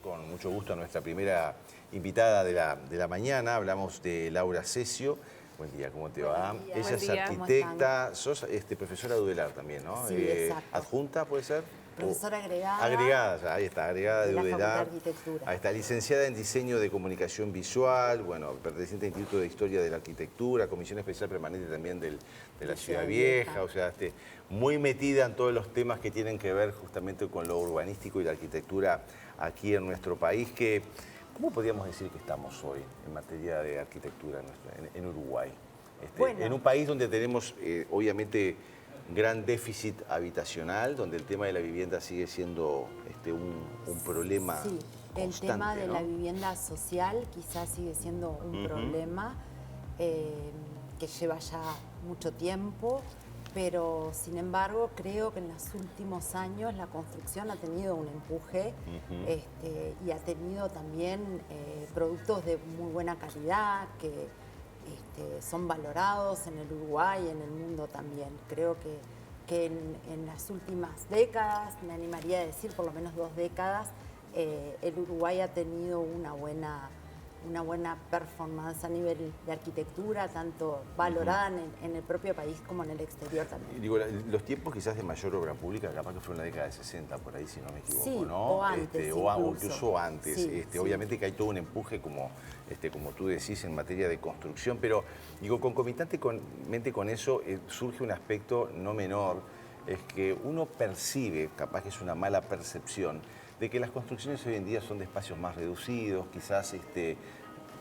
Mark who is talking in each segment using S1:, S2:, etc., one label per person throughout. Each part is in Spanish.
S1: con mucho gusto a nuestra primera invitada de la mañana. Hablamos de Laura Cesio. Buen día, ¿cómo te va?
S2: Buen día.
S1: Ella
S2: Buen
S1: es
S2: día.
S1: arquitecta, sos profesora de UDELAR también, ¿no?
S2: Sí, exacto.
S1: ¿Adjunta puede ser?
S2: Profesora agregada.
S1: Agregada, ahí está, agregada de
S2: la
S1: UDELAR.
S2: Facultad de Arquitectura.
S1: Ahí está, licenciada en Diseño de Comunicación Visual, bueno, perteneciente al Instituto de Historia de la Arquitectura, Comisión Especial Permanente también de la Ciudad Vieja, o sea, muy metida en todos los temas que tienen que ver justamente con lo urbanístico y la arquitectura aquí en nuestro país. ¿Cómo podríamos decir que estamos hoy en materia de arquitectura en Uruguay?
S2: Bueno.
S1: En un país donde tenemos, obviamente, gran déficit habitacional, donde el tema de la vivienda sigue siendo un problema
S2: sí,
S1: constante,
S2: el tema de
S1: ¿no?
S2: la vivienda social quizás sigue siendo un problema que lleva ya mucho tiempo, pero sin embargo creo que en los últimos años la construcción ha tenido un empuje y ha tenido también productos de muy buena calidad que son valorados en el Uruguay y en el mundo también. Creo que en las últimas décadas, me animaría a decir por lo menos 2 décadas, el Uruguay ha tenido una buena performance a nivel de arquitectura, tanto valorada en el propio país como en el exterior también.
S1: Digo, los tiempos quizás de mayor obra pública, capaz que fue en la década de 60, por ahí, si no me equivoco,
S2: sí,
S1: ¿no?
S2: O antes,
S1: o incluso antes.
S2: Sí, sí.
S1: Obviamente que hay todo un empuje, como tú decís, en materia de construcción, pero digo, concomitantemente con eso surge un aspecto no menor, es que uno percibe, capaz que es una mala percepción, de que las construcciones hoy en día son de espacios más reducidos, quizás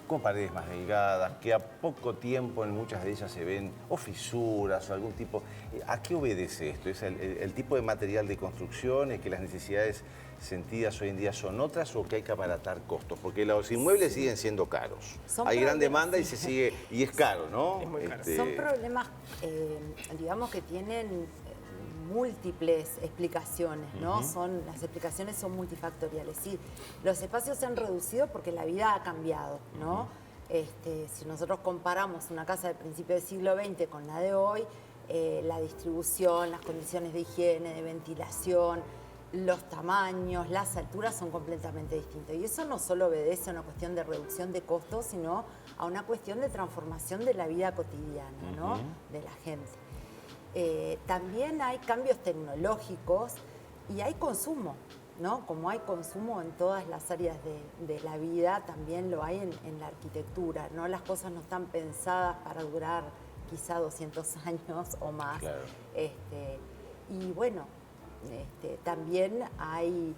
S1: con paredes más delgadas, que a poco tiempo en muchas de ellas se ven o fisuras o algún tipo. ¿A qué obedece esto? ¿Es el tipo de material de construcción? ¿Es que las necesidades sentidas hoy en día son otras o que hay que abaratar costos? Porque los inmuebles siguen siendo caros. Hay gran demanda y y es caro, ¿no?
S3: Es muy caro.
S2: Son problemas, digamos, que tienen múltiples explicaciones, ¿no? Las explicaciones son multifactoriales. Sí, los espacios se han reducido porque la vida ha cambiado, ¿no? Si nosotros comparamos una casa del principio del siglo XX con la de hoy, la distribución, las condiciones de higiene, de ventilación, los tamaños, las alturas son completamente distintos. Y eso no solo obedece a una cuestión de reducción de costos, sino a una cuestión de transformación de la vida cotidiana, ¿no? De la gente. También hay cambios tecnológicos y hay consumo, ¿no? Como hay consumo en todas las áreas de la vida, también lo hay en la arquitectura, ¿no? Las cosas no están pensadas para durar quizá 200 años o más.
S1: Claro.
S2: Y bueno, también hay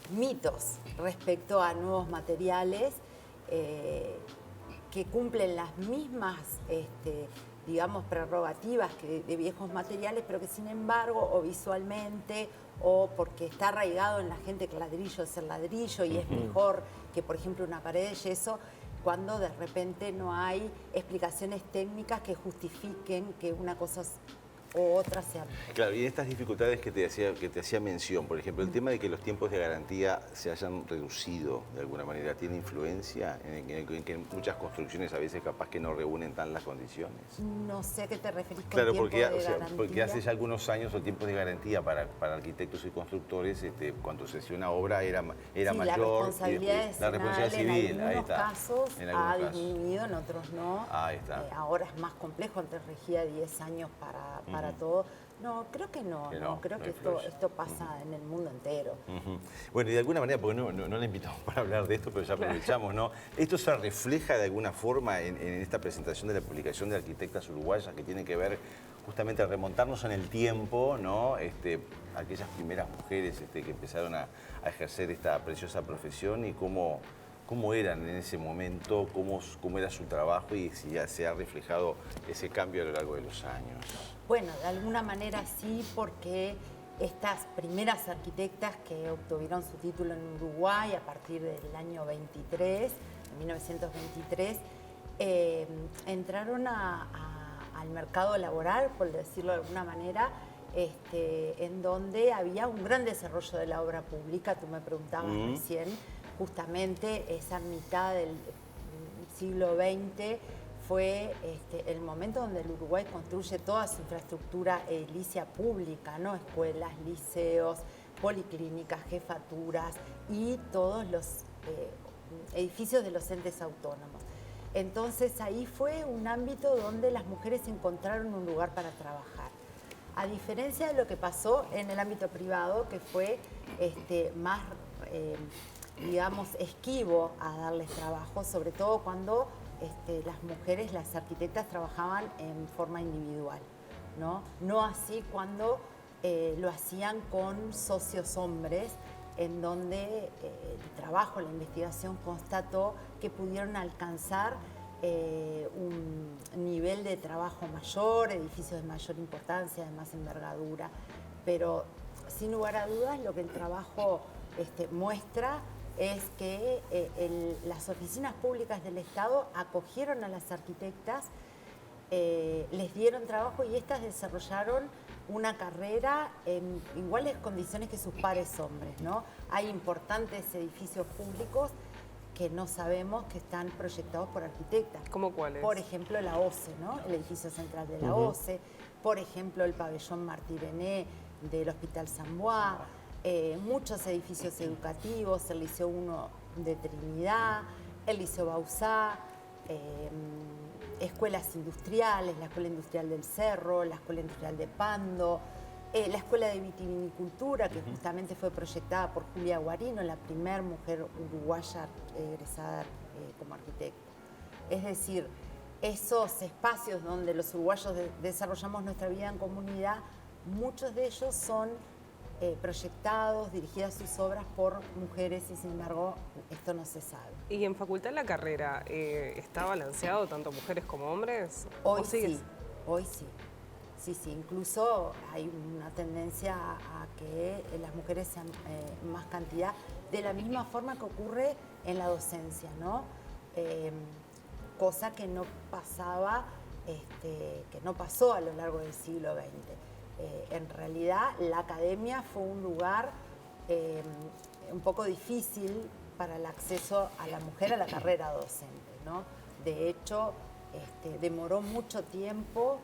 S2: mitos respecto a nuevos materiales que cumplen las mismas digamos, prerrogativas de viejos materiales, pero que sin embargo, o visualmente, o porque está arraigado en la gente que ladrillo es el ladrillo y es mejor que, por ejemplo, una pared de yeso, cuando de repente no hay explicaciones técnicas que justifiquen que una cosa o otra sea.
S1: Claro, y en estas dificultades que te hacía mención, por ejemplo, el tema de que los tiempos de garantía se hayan reducido de alguna manera, ¿tiene influencia en que muchas construcciones a veces capaz que no reúnen tan las condiciones?
S2: No sé a qué te referís con
S1: claro,
S2: tiempo de garantía.
S1: porque hace ya algunos años el tiempo de garantía para arquitectos y constructores, cuando se hacía una obra era mayor.
S2: La responsabilidad civil, en algunos casos ha disminuido, en otros no.
S1: Ahí está.
S2: Ahora es más complejo, antes regía 10 años para todo. No, creo que no. Creo que esto pasa en el mundo entero.
S1: Bueno, y de alguna manera, porque no le invitamos para hablar de esto, pero ya aprovechamos, ¿no? Esto se refleja de alguna forma en esta presentación de la publicación de Arquitectas Uruguayas, que tiene que ver justamente a remontarnos en el tiempo, ¿no? Aquellas primeras mujeres que empezaron a ejercer esta preciosa profesión y cómo eran en ese momento, cómo era su trabajo y si ya se ha reflejado ese cambio a lo largo de los años.
S2: Bueno, de alguna manera sí, porque estas primeras arquitectas que obtuvieron su título en Uruguay a partir del año 23, en 1923, entraron al mercado laboral, por decirlo de alguna manera, en donde había un gran desarrollo de la obra pública. Tú me preguntabas recién, justamente esa mitad del siglo XX fue el momento donde el Uruguay construye toda su infraestructura edilicia pública, ¿no? Escuelas, liceos, policlínicas, jefaturas y todos los edificios de los entes autónomos. Entonces ahí fue un ámbito donde las mujeres encontraron un lugar para trabajar. A diferencia de lo que pasó en el ámbito privado, que fue más, digamos, esquivo a darles trabajo, sobre todo cuando las mujeres, las arquitectas, trabajaban en forma individual, ¿no? No así cuando lo hacían con socios hombres, en donde el trabajo, la investigación constató que pudieron alcanzar un nivel de trabajo mayor, edificios de mayor importancia, de más envergadura, pero sin lugar a dudas lo que el trabajo muestra es que las oficinas públicas del Estado acogieron a las arquitectas, les dieron trabajo y estas desarrollaron una carrera en iguales condiciones que sus pares hombres, ¿no? Hay importantes edificios públicos que no sabemos que están proyectados por arquitectas.
S3: ¿Cómo cuáles?
S2: Por ejemplo, la OCE, ¿no? El edificio central de la OCE, por ejemplo, el pabellón Martí René del Hospital San Bois, muchos edificios educativos, el Liceo 1 de Trinidad, el Liceo Bauzá, escuelas industriales, la Escuela Industrial del Cerro, la Escuela Industrial de Pando, la Escuela de Vitivinicultura, que justamente fue proyectada por Julia Guarino, la primera mujer uruguaya egresada como arquitecta. Es decir, esos espacios donde los uruguayos desarrollamos nuestra vida en comunidad, muchos de ellos son proyectados, dirigidas sus obras por mujeres y sin embargo esto no se sabe.
S3: ¿Y en Facultad de la Carrera está balanceado tanto mujeres como hombres?
S2: Hoy sí, hoy sí. Sí, incluso hay una tendencia a que las mujeres sean más cantidad, de la misma forma que ocurre en la docencia, ¿no? Cosa que no pasaba, que no pasó a lo largo del siglo XX. En realidad la academia fue un lugar un poco difícil para el acceso a la mujer a la carrera docente, ¿no? De hecho, demoró mucho tiempo,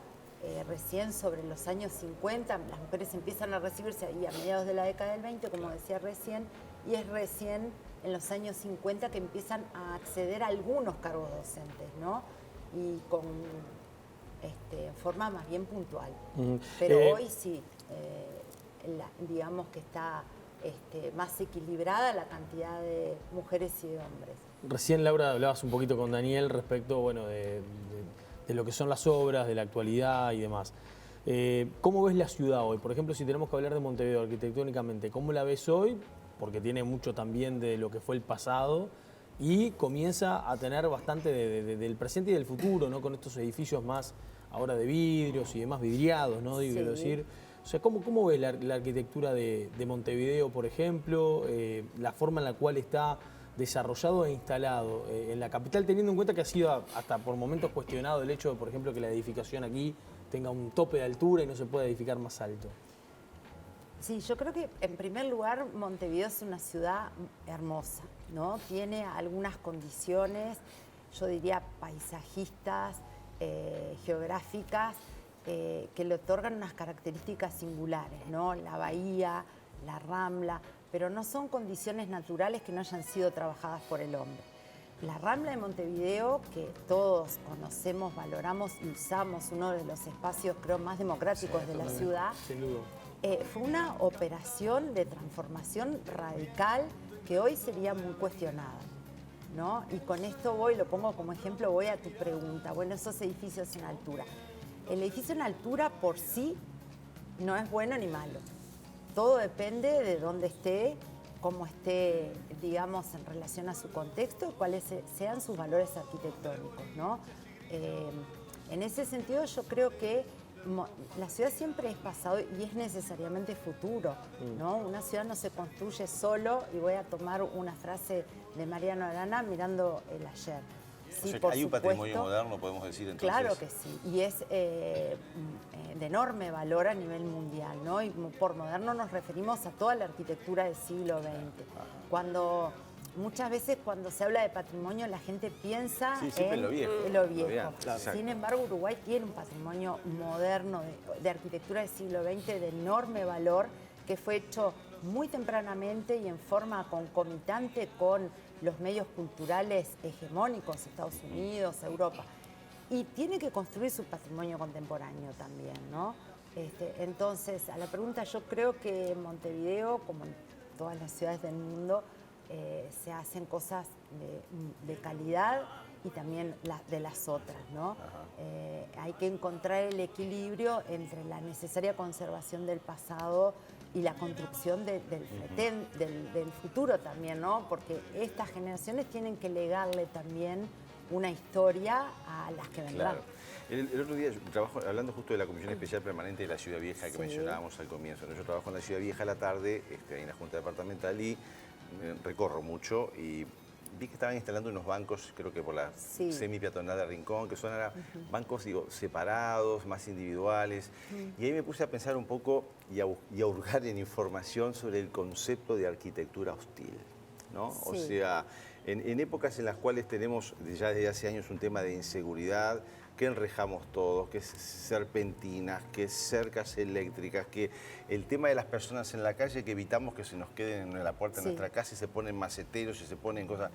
S2: recién sobre los años 50, las mujeres empiezan a recibirse ahí a mediados de la década del 20, como decía recién, y es recién en los años 50 que empiezan a acceder a algunos cargos docentes, ¿no? Y con en forma más bien puntual. Pero hoy sí, digamos que está más equilibrada la cantidad de mujeres y de hombres.
S4: Recién, Laura, hablabas un poquito con Daniel respecto, bueno, de lo que son las obras, de la actualidad y demás. ¿Cómo ves la ciudad hoy? Por ejemplo, si tenemos que hablar de Montevideo arquitectónicamente, ¿cómo la ves hoy? Porque tiene mucho también de lo que fue el pasado y comienza a tener bastante del presente y del futuro, ¿no? Con estos edificios más ahora de vidrios y demás vidriados, ¿no? Digo, decir, o sea, ¿cómo ves la arquitectura de Montevideo, por ejemplo? La forma en la cual está desarrollado e instalado en la capital, teniendo en cuenta que ha sido hasta por momentos cuestionado el hecho de, por ejemplo, que la edificación aquí tenga un tope de altura y no se pueda edificar más alto.
S2: Sí, yo creo que en primer lugar Montevideo es una ciudad hermosa, ¿no? Tiene algunas condiciones, yo diría paisajistas, geográficas, que le otorgan unas características singulares, ¿no? La bahía, la rambla, pero no son condiciones naturales que no hayan sido trabajadas por el hombre. La Rambla de Montevideo, que todos conocemos, valoramos y usamos, uno de los espacios creo más democráticos de la ciudad, fue una operación de transformación radical que hoy sería muy cuestionada, ¿no? Y con esto lo pongo como ejemplo, voy a tu pregunta. Bueno, esos edificios en altura. El edificio en altura por sí no es bueno ni malo. Todo depende de dónde esté, cómo esté, digamos, en relación a su contexto, cuáles sean sus valores arquitectónicos, ¿no? En ese sentido yo creo que la ciudad siempre es pasado y es necesariamente futuro, ¿no? Una ciudad no se construye solo, y voy a tomar una frase de Mariano Arana, mirando el ayer. Sí,
S1: o sea,
S2: por
S1: hay un
S2: supuesto,
S1: patrimonio moderno, podemos decir entonces.
S2: Claro que sí, y es de enorme valor a nivel mundial, ¿no? Y por moderno nos referimos a toda la arquitectura del siglo XX. Muchas veces cuando se habla de patrimonio la gente piensa en lo viejo.
S1: Claro.
S2: Sin embargo, Uruguay tiene un patrimonio moderno de arquitectura del siglo XX de enorme valor, que fue hecho muy tempranamente y en forma concomitante con los medios culturales hegemónicos, Estados Unidos, Europa. Y tiene que construir su patrimonio contemporáneo también, ¿no? Entonces, a la pregunta, yo creo que en Montevideo, como en todas las ciudades del mundo, se hacen cosas de calidad y también de las otras, ¿no? Hay que encontrar el equilibrio entre la necesaria conservación del pasado y la construcción del futuro también, ¿no? Porque estas generaciones tienen que legarle también una historia a las que vendrán.
S1: Claro. El otro día yo trabajo, hablando justo de la Comisión Especial Permanente de la Ciudad Vieja que mencionábamos al comienzo, ¿no? Yo trabajo en la Ciudad Vieja a la tarde, en la Junta Departamental, y recorro mucho y vi que estaban instalando unos bancos, creo que por la semi-peatonal de Rincón, que son ahora bancos, digo, separados, más individuales. Y ahí me puse a pensar un poco y a hurgar en información sobre el concepto de arquitectura hostil, ¿no? O sea, en épocas en las cuales tenemos ya desde hace años un tema de inseguridad, que enrejamos todos, que serpentinas, que cercas eléctricas, que el tema de las personas en la calle, que evitamos que se nos queden en la puerta de nuestra casa y se ponen maceteros y se ponen cosas.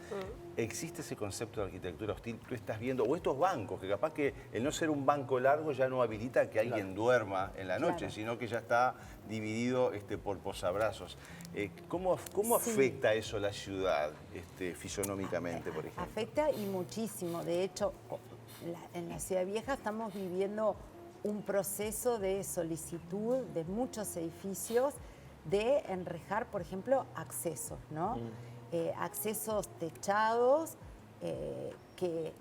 S1: ¿Existe ese concepto de arquitectura hostil? Tú estás viendo, o estos bancos, que capaz que el no ser un banco largo ya no habilita que alguien duerma en la noche, sino que ya está dividido por posabrazos. ¿Cómo afecta eso la ciudad fisonómicamente, por ejemplo?
S2: Afecta y muchísimo. De hecho, en la Ciudad Vieja estamos viviendo un proceso de solicitud de muchos edificios de enrejar, por ejemplo, accesos, ¿no? Accesos techados que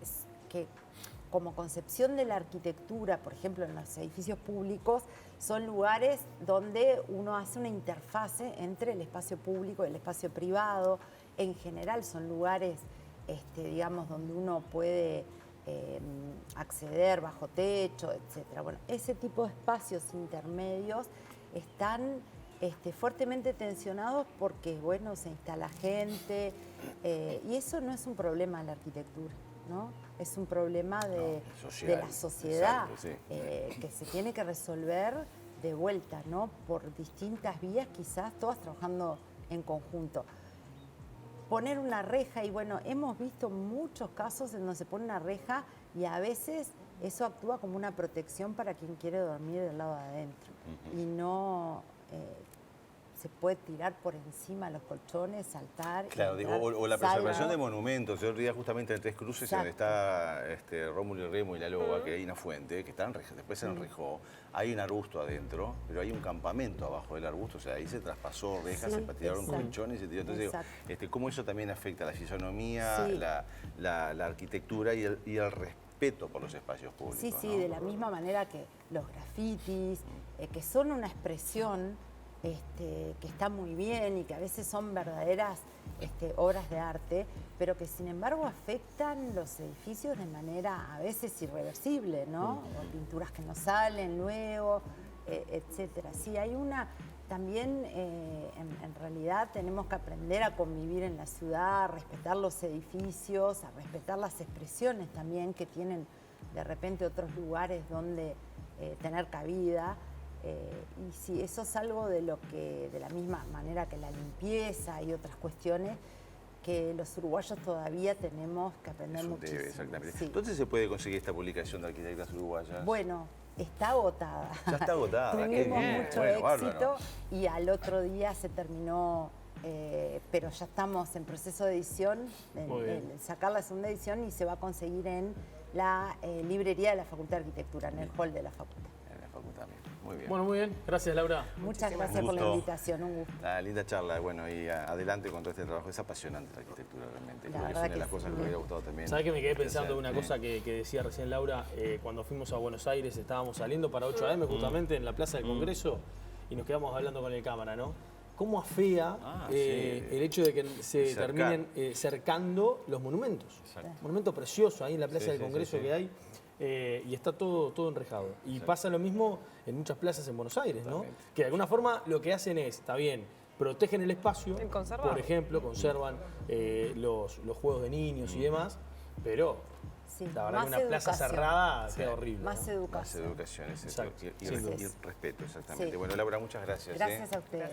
S2: como concepción de la arquitectura, por ejemplo, en los edificios públicos, son lugares donde uno hace una interfase entre el espacio público y el espacio privado. En general son lugares, digamos, donde uno puede acceder bajo techo, etcétera. Bueno, ese tipo de espacios intermedios están fuertemente tensionados porque, bueno, se instala gente y eso no es un problema de la arquitectura, ¿no? Es un problema de la sociedad, que se tiene que resolver de vuelta, ¿no? Por distintas vías, quizás todas trabajando en conjunto. Poner una reja, y bueno, hemos visto muchos casos en donde se pone una reja y a veces eso actúa como una protección para quien quiere dormir del lado de adentro. Y no se puede tirar por encima los colchones, saltar.
S1: Claro, digo, o la preservación de monumentos. El otro día justamente en Tres Cruces, donde está Rómulo y Remo y la Loba, que hay una fuente, que está después se enrejó. Hay un arbusto adentro, pero hay un campamento abajo del arbusto, o sea, ahí se traspasó rejas, se tiraron colchones, se tiró. Entonces, digo, cómo eso también afecta la fisonomía, la arquitectura y el respeto por los espacios públicos.
S2: Sí, sí,
S1: ¿no?
S2: de la misma manera que los grafitis, que son una expresión que está muy bien y que a veces son verdaderas obras de arte, pero que sin embargo afectan los edificios de manera a veces irreversible, ¿no? O pinturas que no salen luego, etcétera. Sí, hay una... También, en realidad, tenemos que aprender a convivir en la ciudad, a respetar los edificios, a respetar las expresiones también que tienen de repente otros lugares donde tener cabida. Y sí, eso es algo de la misma manera que la limpieza y otras cuestiones, que los uruguayos todavía tenemos que aprender muchísimo.
S1: Exactamente.
S2: Sí.
S1: ¿Dónde se puede conseguir esta publicación de Arquitectas Uruguayas?
S2: Bueno, está agotada.
S1: Ya está agotada.
S2: Tuvimos mucho éxito
S1: bárbaro.
S2: y al otro día se terminó, pero ya estamos en proceso de edición, en sacar la segunda edición, y se va a conseguir en la librería de la Facultad de Arquitectura, en el hall de la facultad.
S1: En la facultad mismo. Muy bien.
S4: Bueno, muy bien. Gracias, Laura.
S2: Muchas gracias por la invitación, un gusto.
S1: La linda charla, bueno, y adelante con todo este trabajo. Es apasionante la arquitectura realmente. Creo que es una de las cosas que me hubiera gustado también.
S4: ¿Sabés que me quedé pensando en una cosa que decía recién Laura? Cuando fuimos a Buenos Aires estábamos saliendo para 8 AM justamente en la Plaza del Congreso y nos quedamos hablando con el cámara, ¿no? ¿Cómo afea el hecho de que se terminen cercando los monumentos? Un monumento precioso ahí en la Plaza del Congreso que hay. Y está todo enrejado. Y pasa lo mismo en muchas plazas en Buenos Aires, ¿no? Que de alguna forma lo que hacen es, está bien, protegen el espacio, por ejemplo, conservan los juegos de niños y demás, pero la verdad que una plaza cerrada queda horrible.
S2: Más educación.
S1: Más educación, es eso.
S4: Exacto.
S1: Y respeto, exactamente. Bueno, Laura, muchas gracias.
S2: Gracias a ustedes.